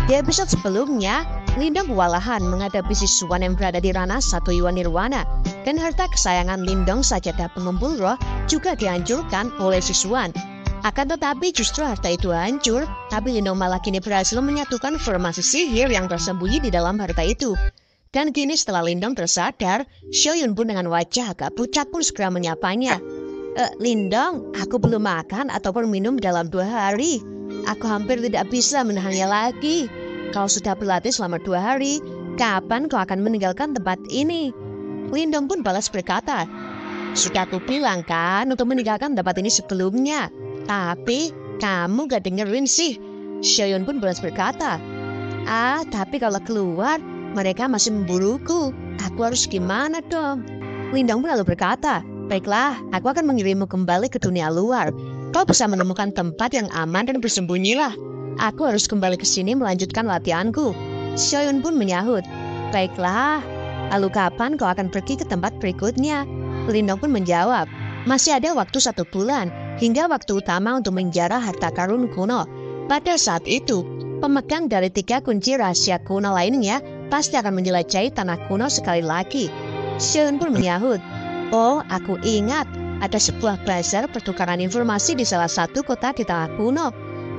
Di episode sebelumnya, Lindong kewalahan menghadapi siswan yang berada di ranah satu Yuan Nirwana, dan harta kesayangan Lindong sajadah pengumpul roh juga dihancurkan oleh siswan. Akan tetapi justru harta itu hancur, tapi Lindong malah kini berhasil menyatukan formasi sihir yang tersembunyi di dalam harta itu. Dan kini setelah Lindong tersadar, Xiaoyun pun dengan wajah agak pucat pun segera menyapanya. Lindong, aku belum makan ataupun minum dalam 2 hari. Aku hampir tidak bisa menahannya lagi. Kau sudah berlatih selama 2 hari. Kapan kau akan meninggalkan tempat ini? Lindong pun balas berkata, sudah aku bilang kan untuk meninggalkan tempat ini sebelumnya. Tapi kamu gak dengerin sih. Xiaoyun pun balas berkata, tapi kalau keluar mereka masih memburuku. Aku harus gimana dong? Lindong pun lalu berkata, baiklah, aku akan mengirimmu kembali ke dunia luar. Kau bisa menemukan tempat yang aman dan bersembunyilah. Aku harus kembali ke sini melanjutkan latihanku. Xiaoyun pun menyahut, baiklah. Lalu kapan kau akan pergi ke tempat berikutnya? Lindong pun menjawab, masih ada waktu 1 bulan hingga waktu utama untuk menjarah harta karun kuno. Pada saat itu, pemegang dari 3 kunci rahasia kuno lainnya pasti akan menjelajahi tanah kuno sekali lagi. Xiaoyun pun menyahut, oh, aku ingat. Ada sebuah bazar pertukaran informasi di salah satu kota di tanah kuno.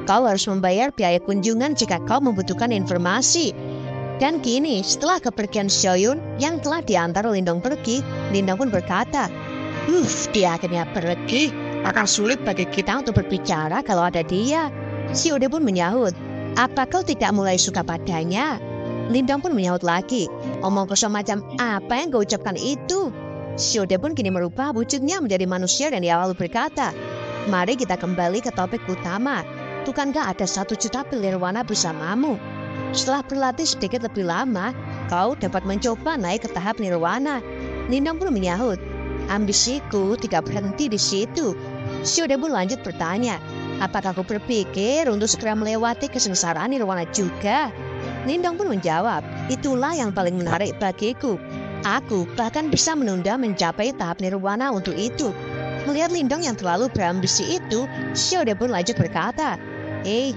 Kau harus membayar biaya kunjungan jika kau membutuhkan informasi. Dan kini, setelah kepergian Xiaoyun yang telah diantar Lindong pergi, Lindong pun berkata, dia akhirnya pergi. Akan sulit bagi kita untuk berbicara kalau ada dia. Xiaoyun pun menyahut, apa kau tidak mulai suka padanya? Lindong pun menyahut lagi, omong kosong macam apa yang kau ucapkan itu? Xiaoyun pun kini merubah wujudnya menjadi manusia dan dia lalu berkata, mari kita kembali ke topik utama. Bukankah ada 1 juta pilir warna bersamamu? Setelah berlatih sedikit lebih lama, kau dapat mencoba naik ke tahap nirwana. Lindong pun menyahut, ambisiku tidak berhenti di situ. Xiaoyun pun lanjut bertanya, apakah kau berpikir untuk segera melewati kesengsaraan nirwana juga? Lindong pun menjawab, itulah yang paling menarik bagiku. Aku bahkan bisa menunda mencapai tahap nirwana untuk itu. Melihat Lindong yang terlalu berambisi itu, Xiaoyun pun lanjut berkata,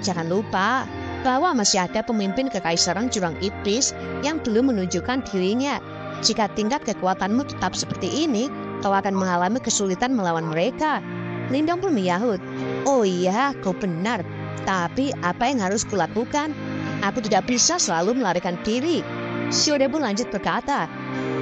jangan lupa bahwa masih ada pemimpin kekaisaran jurang iblis yang belum menunjukkan dirinya. Jika tingkat kekuatanmu tetap seperti ini, kau akan mengalami kesulitan melawan mereka. Lindong pun menyahut, oh iya, kau benar. Tapi apa yang harus kulakukan? Aku tidak bisa selalu melarikan diri. Xiaoyun pun lanjut berkata,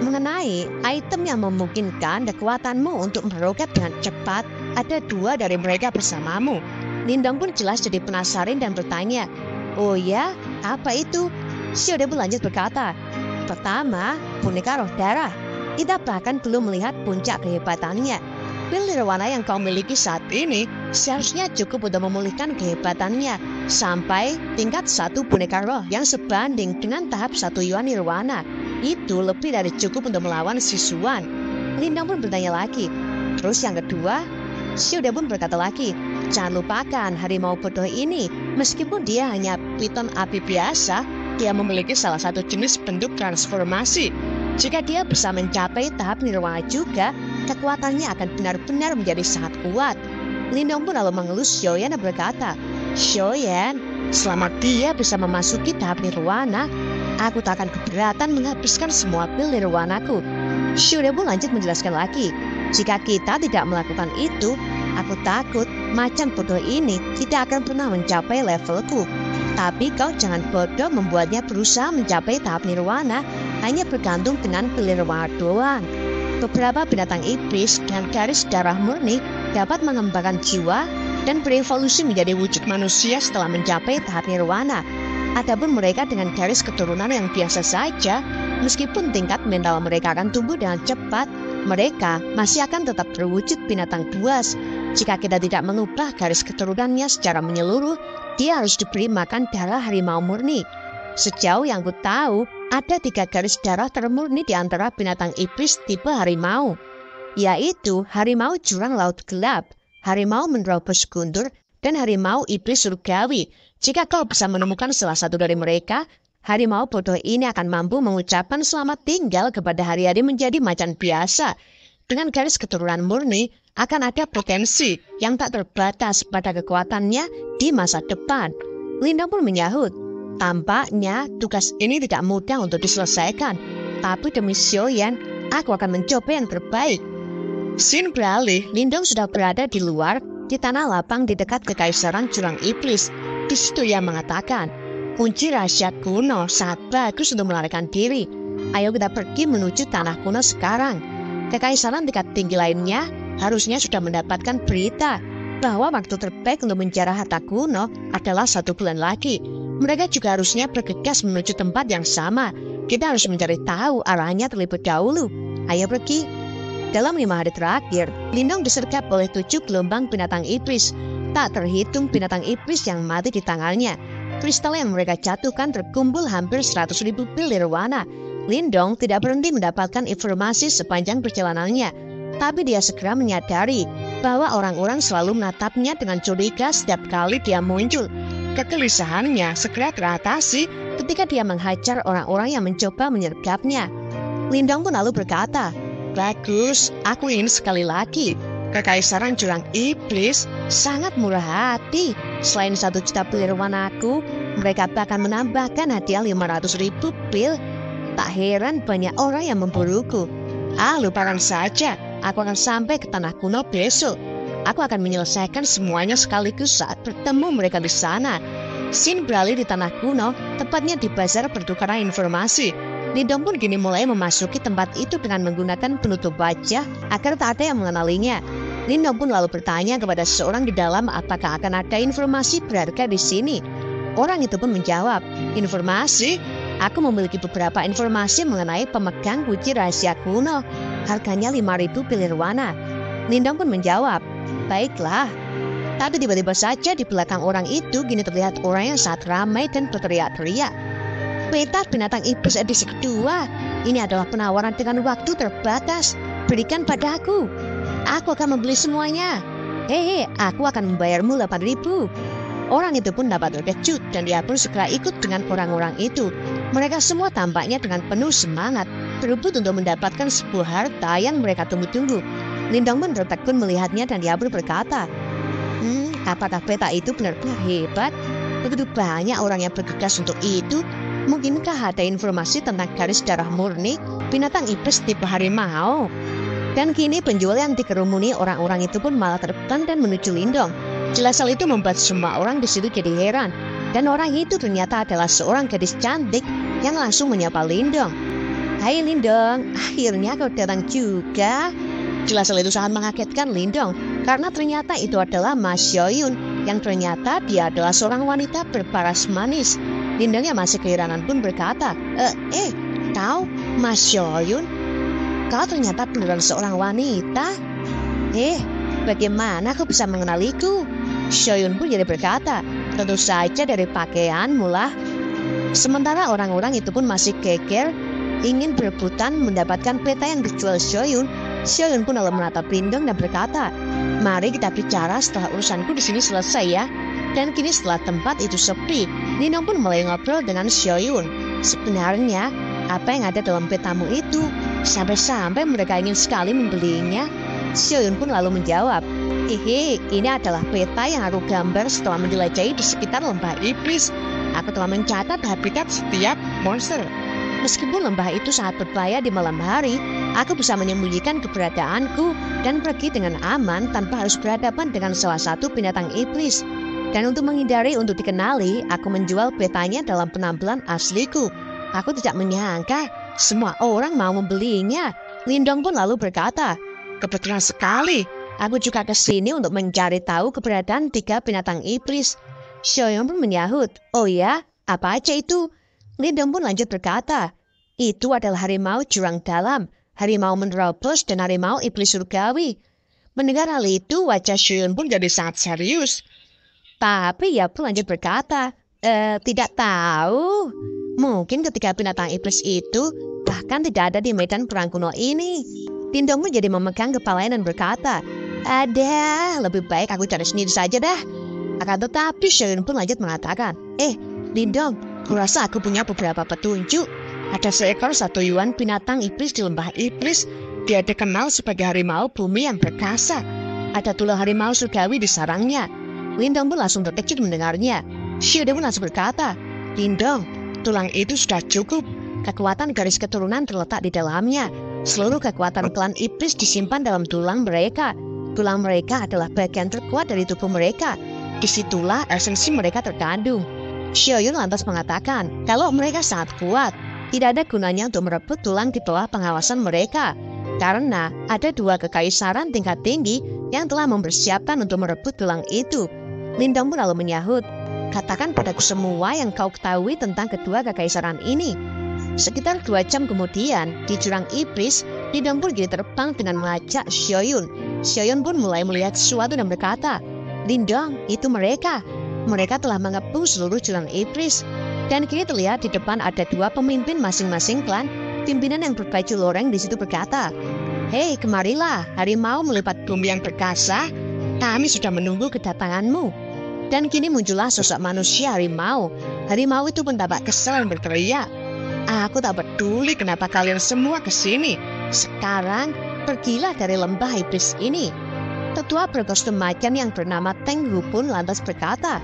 mengenai item yang memungkinkan kekuatanmu untuk meroket dengan cepat, ada 2 dari mereka bersamamu. Lindong pun jelas jadi penasaran dan bertanya, oh ya, apa itu? Xiaoyun pun lanjut berkata, pertama, boneka roh darah. Kita bahkan belum melihat puncak kehebatannya. Pil nirwana yang kau miliki saat ini seharusnya cukup untuk memulihkan kehebatannya sampai tingkat 1 boneka roh yang sebanding dengan tahap 1 Yuan Nirwana. Itu lebih dari cukup untuk melawan siswan. Lindong pun bertanya lagi. Terus yang kedua, Xiaoyun pun berkata lagi, jangan lupakan harimau bodoh ini. Meskipun dia hanya piton api biasa, dia memiliki salah satu jenis bentuk transformasi. Jika dia bisa mencapai tahap nirwana juga, kekuatannya akan benar-benar menjadi sangat kuat. Lindong pun lalu mengelus Xiaoyun dan berkata, Xiaoyun, selama dia bisa memasuki tahap nirwana, aku tak akan keberatan menghabiskan semua pil nirwanaku. Xiaoyun pun lanjut menjelaskan lagi, jika kita tidak melakukan itu, aku takut macan bodoh ini tidak akan pernah mencapai levelku. Tapi kau jangan bodoh membuatnya berusaha mencapai tahap nirwana hanya bergantung dengan pil nirwana doang. Beberapa binatang iblis dengan garis darah murni dapat mengembangkan jiwa dan berevolusi menjadi wujud manusia setelah mencapai tahap nirwana. Adapun mereka dengan garis keturunan yang biasa saja, meskipun tingkat mental mereka akan tumbuh dengan cepat, mereka masih akan tetap berwujud binatang buas. Jika kita tidak mengubah garis keturunannya secara menyeluruh, dia harus diberi makan darah harimau murni. Sejauh yang ku tahu, ada 3 garis darah termurni di antara binatang iblis tipe harimau, yaitu harimau jurang laut gelap, harimau menerobos guntur, dan harimau iblis surgawi. Jika kau bisa menemukan salah satu dari mereka, harimau bodoh ini akan mampu mengucapkan selamat tinggal kepada hari-hari menjadi macan biasa. Dengan garis keturunan murni, akan ada potensi yang tak terbatas pada kekuatannya di masa depan. Lindong pun menyahut, Tampaknya tugas ini tidak mudah untuk diselesaikan. Tapi demi Xiaoyan, aku akan mencoba yang terbaik. Scene beralih, Lindong sudah berada di luar, di tanah lapang di dekat kekaisaran jurang iblis. Di situ ia mengatakan, kunci rahasia kuno sangat bagus untuk melarikan diri. Ayo kita pergi menuju tanah kuno sekarang. Kekaisaran tingkat tinggi lainnya harusnya sudah mendapatkan berita bahwa waktu terbaik untuk menjarah harta kuno adalah 1 bulan lagi. Mereka juga harusnya bergegas menuju tempat yang sama. Kita harus mencari tahu arahnya terlebih dahulu. Ayo pergi. Dalam 5 hari terakhir, Lindong disergap oleh 7 gelombang binatang iblis. Tak terhitung binatang iblis yang mati di tangannya. Kristal yang mereka jatuhkan terkumpul hampir 100.000 pil nirwana. Lindong tidak berhenti mendapatkan informasi sepanjang perjalanannya. Tapi dia segera menyadari bahwa orang-orang selalu menatapnya dengan curiga setiap kali dia muncul. Kegelisahannya segera teratasi ketika dia menghajar orang-orang yang mencoba menyergapnya. Lindong pun lalu berkata, bagus, aku ingin sekali lagi. Kekaisaran jurang iblis sangat murah hati. Selain 1 juta pil nirwanaku, mereka bahkan menambahkan hadiah 500.000 pil. Tak heran banyak orang yang memburuku. Lupakan saja, aku akan sampai ke tanah kuno besok. Aku akan menyelesaikan semuanya sekaligus saat bertemu mereka di sana. Scene beralih di tanah kuno, tepatnya di bazar pertukaran informasi. Lindong pun kini mulai memasuki tempat itu dengan menggunakan penutup wajah agar tak ada yang mengenalinya. Lindong pun lalu bertanya kepada seseorang di dalam apakah akan ada informasi berharga di sini. Orang itu pun menjawab, informasi? Aku memiliki beberapa informasi mengenai pemegang kunci rahasia kuno. Harganya 5.000 pil nirwana. Lindong pun menjawab, baiklah. Tapi tiba-tiba saja di belakang orang itu kini terlihat orang yang sangat ramai dan berteriak-teriak. Peta binatang iblis edisi kedua. Ini adalah penawaran dengan waktu terbatas. Berikan padaku. Aku akan membeli semuanya. Hei, aku akan membayarmu 8.000. Orang itu pun dapat terkejut dan dia pun segera ikut dengan orang-orang itu. Mereka semua tampaknya dengan penuh semangat, berebut untuk mendapatkan sebuah harta yang mereka tunggu-tunggu. Lindong pun tertegun melihatnya dan dia pun berkata, apakah peta itu benar-benar hebat? Begitu banyak orang yang bergegas untuk itu. Mungkinkah ada informasi tentang garis darah murni binatang iblis tipe harimau? Dan kini penjual yang dikerumuni orang-orang itu pun malah terbang dan menuju Lindong. Jelas hal itu membuat semua orang di situ jadi heran. Dan orang itu ternyata adalah seorang gadis cantik yang langsung menyapa Lindong. Hai Lindong, akhirnya kau datang juga. Jelas hal itu sangat mengagetkan Lindong, karena ternyata itu adalah Mas Xiaoyun, yang ternyata dia adalah seorang wanita berparas manis. Lindong yang masih keheranan pun berkata, kau Mas Xiaoyun? Kau ternyata beneran seorang wanita? Bagaimana kau bisa mengenaliku? Xiaoyun pun jadi berkata, tentu saja dari pakaianmu lah. Sementara orang-orang itu pun masih geger, ingin berebutan mendapatkan peta yang dijual Xiaoyun. Xiaoyun pun lalu menatap Lindong dan berkata, mari kita bicara setelah urusanku di sini selesai ya. Dan kini setelah tempat itu sepi, Lindong pun mulai ngobrol dengan Xiaoyun. Sebenarnya, apa yang ada dalam petamu itu? Sampai-sampai mereka ingin sekali membelinya. Xiaoyun pun lalu menjawab, ini adalah peta yang aku gambar setelah menjelajahi di sekitar lembah iblis. Aku telah mencatat habitat setiap monster. Meskipun lembah itu sangat berbahaya di malam hari, aku bisa menyembunyikan keberadaanku dan pergi dengan aman tanpa harus berhadapan dengan salah satu binatang iblis. Dan untuk menghindari untuk dikenali, aku menjual petanya dalam penampilan asliku. Aku tidak menyangka semua orang mau membelinya. Lindong pun lalu berkata, kebetulan sekali. Aku juga ke sini untuk mencari tahu keberadaan 3 binatang iblis. Xiaoyun pun menyahut, oh ya, apa aja itu? Lindong pun lanjut berkata, itu adalah harimau jurang dalam, harimau menerobos, dan harimau iblis surgawi. Mendengar hal itu, wajah Xiaoyun pun jadi sangat serius. Tapi ia pun lanjut berkata, tidak tahu. Mungkin ketika binatang iblis itu bahkan tidak ada di medan perang kuno ini. Lindong pun jadi memegang kepalanya dan berkata, ada, lebih baik aku cari sendiri saja dah. Akan tetapi Xiaoyun pun lanjut mengatakan, Lindong, kurasa aku punya beberapa petunjuk. Ada seekor 1 yuan binatang iblis di lembah iblis. Dia dikenal sebagai harimau bumi yang perkasa. Ada tulang harimau surgawi di sarangnya. Lindong pun langsung terkejut mendengarnya. Xiaoyun pun langsung berkata, Lindong, tulang itu sudah cukup. Kekuatan garis keturunan terletak di dalamnya. Seluruh kekuatan klan iblis disimpan dalam tulang mereka. Tulang mereka adalah bagian terkuat dari tubuh mereka. Disitulah esensi mereka terkandung. Xiaoyun lantas mengatakan kalau mereka sangat kuat. Tidak ada gunanya untuk merebut tulang di bawah pengawasan mereka. Karena ada 2 kekaisaran tingkat tinggi yang telah mempersiapkan untuk merebut tulang itu. Lindong pun lalu menyahut, katakan padaku semua yang kau ketahui tentang kedua kekaisaran ini. Sekitar 2 jam kemudian, di jurang iblis, Lindong pun kini terbang dengan mengajak Xiaoyun. Xiaoyun pun mulai melihat sesuatu dan berkata, Lindong, itu mereka. Mereka telah mengepung seluruh jurang iblis. Dan kini terlihat di depan ada 2 pemimpin masing-masing klan. Pimpinan yang berbaju loreng di situ berkata, Hei, kemarilah, harimau melipat bumi yang perkasa. Kami sudah menunggu kedatanganmu. Dan kini muncullah sosok manusia harimau. Harimau itu pun tampak kesal dan berteriak, Aku tak peduli kenapa kalian semua kesini. Sekarang, pergilah dari lembah iblis ini. Tetua berkostum macan yang bernama Teng Hu pun lantas berkata,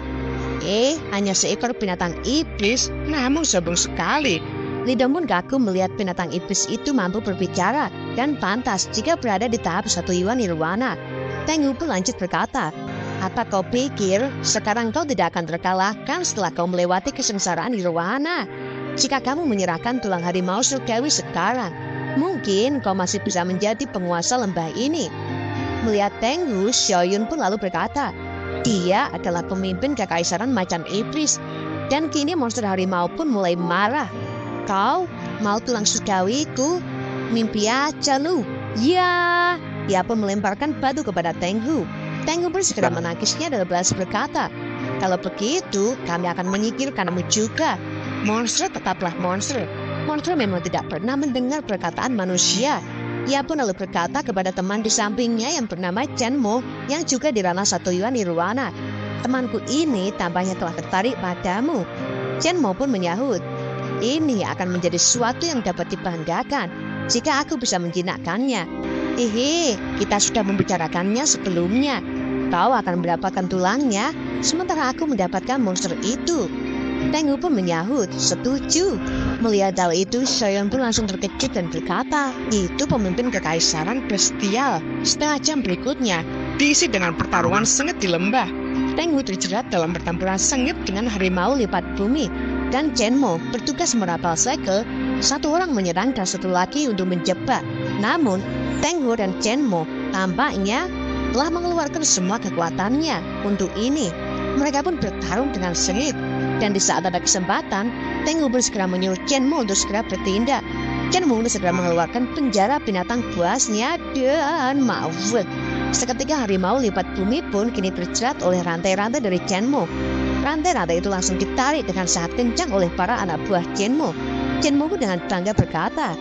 hanya seekor binatang iblis, namun sombong sekali. Lindong pun kagum melihat binatang iblis itu mampu berbicara dan pantas jika berada di tahap 1 Yuan Nirwana. Teng Hu pun lanjut berkata, apa kau pikir sekarang kau tidak akan terkalahkan setelah kau melewati kesengsaraan Nirwana? Jika kamu menyerahkan tulang harimau surgawi sekarang, mungkin kau masih bisa menjadi penguasa lembah ini. Melihat Teng Hu, Xiaoyun pun lalu berkata, dia adalah pemimpin kekaisaran macan iblis. Dan kini monster harimau pun mulai marah. Kau mau tulang surgawiku? Mimpi aja lu. Ya, ia pun melemparkan batu kepada Teng Hu. Teng Hu pun segera menangkisnya dan balas berkata, kalau begitu kami akan menyingkirkanmu juga. Monster tetaplah monster. Monster memang tidak pernah mendengar perkataan manusia. Ia pun lalu berkata kepada teman di sampingnya yang bernama Chen Mo yang juga di ranah 1 Yuan Nirwana. Temanku ini tampaknya telah tertarik padamu. Chen Mo pun menyahut, ini akan menjadi sesuatu yang dapat dibanggakan jika aku bisa menjinakkannya. Kita sudah membicarakannya sebelumnya. Kau akan mendapatkan tulangnya, sementara aku mendapatkan monster itu. Teng Hu pun menyahut, setuju. Melihat hal itu, Xiaoyun pun langsung terkejut dan berkata, itu pemimpin kekaisaran bestial. Setengah jam berikutnya, diisi dengan pertarungan sengit di lembah. Teng Hu terjerat dalam pertempuran sengit dengan harimau lipat bumi. Dan Chen Mo bertugas merapal segel, 1 orang menyerang dan 1 lagi untuk menjebak. Namun, Teng Hu dan Chen Mo tampaknya telah mengeluarkan semua kekuatannya untuk ini. Mereka pun bertarung dengan sengit. Dan di saat ada kesempatan, Teng Hu segera menyuruh Chen Mo untuk segera bertindak. Chen Mo segera mengeluarkan penjara binatang buasnya dan maut. Seketika harimau lipat bumi pun kini terjerat oleh rantai-rantai dari Chen Mo. Rantai-rantai itu langsung ditarik dengan sangat kencang oleh para anak buah Chen Mo. Chen Mo pun dengan bangga berkata,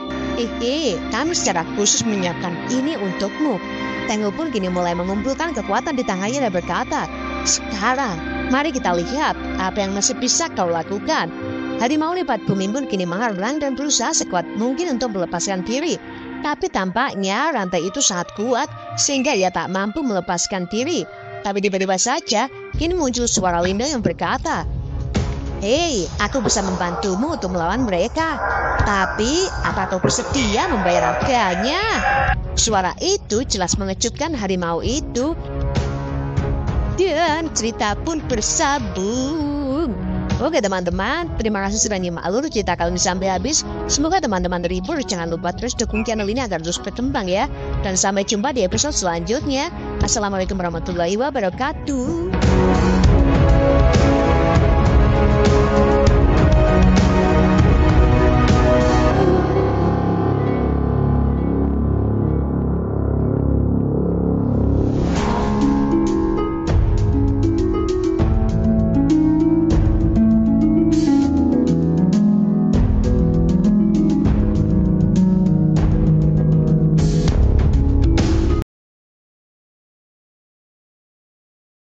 kami secara khusus menyiapkan ini untukmu. Teng Hu pun kini mulai mengumpulkan kekuatan di tangannya dan berkata, sekarang mari kita lihat apa yang masih bisa kau lakukan. Harimau lipat bumi pun kini mengarang dan berusaha sekuat mungkin untuk melepaskan diri. Tapi tampaknya rantai itu sangat kuat sehingga ia tak mampu melepaskan diri. Tapi tiba-tiba saja kini muncul suara Lindong yang berkata, aku bisa membantumu untuk melawan mereka. Tapi apa kau bersedia membayar harganya? Suara itu jelas mengejutkan harimau itu. Dan cerita pun bersambung. Oke teman-teman, terima kasih sudah nyimak alur cerita kali ini sampai habis. Semoga teman-teman terhibur. Jangan lupa terus dukung channel ini agar terus berkembang ya. Dan sampai jumpa di episode selanjutnya. Assalamualaikum warahmatullahi wabarakatuh.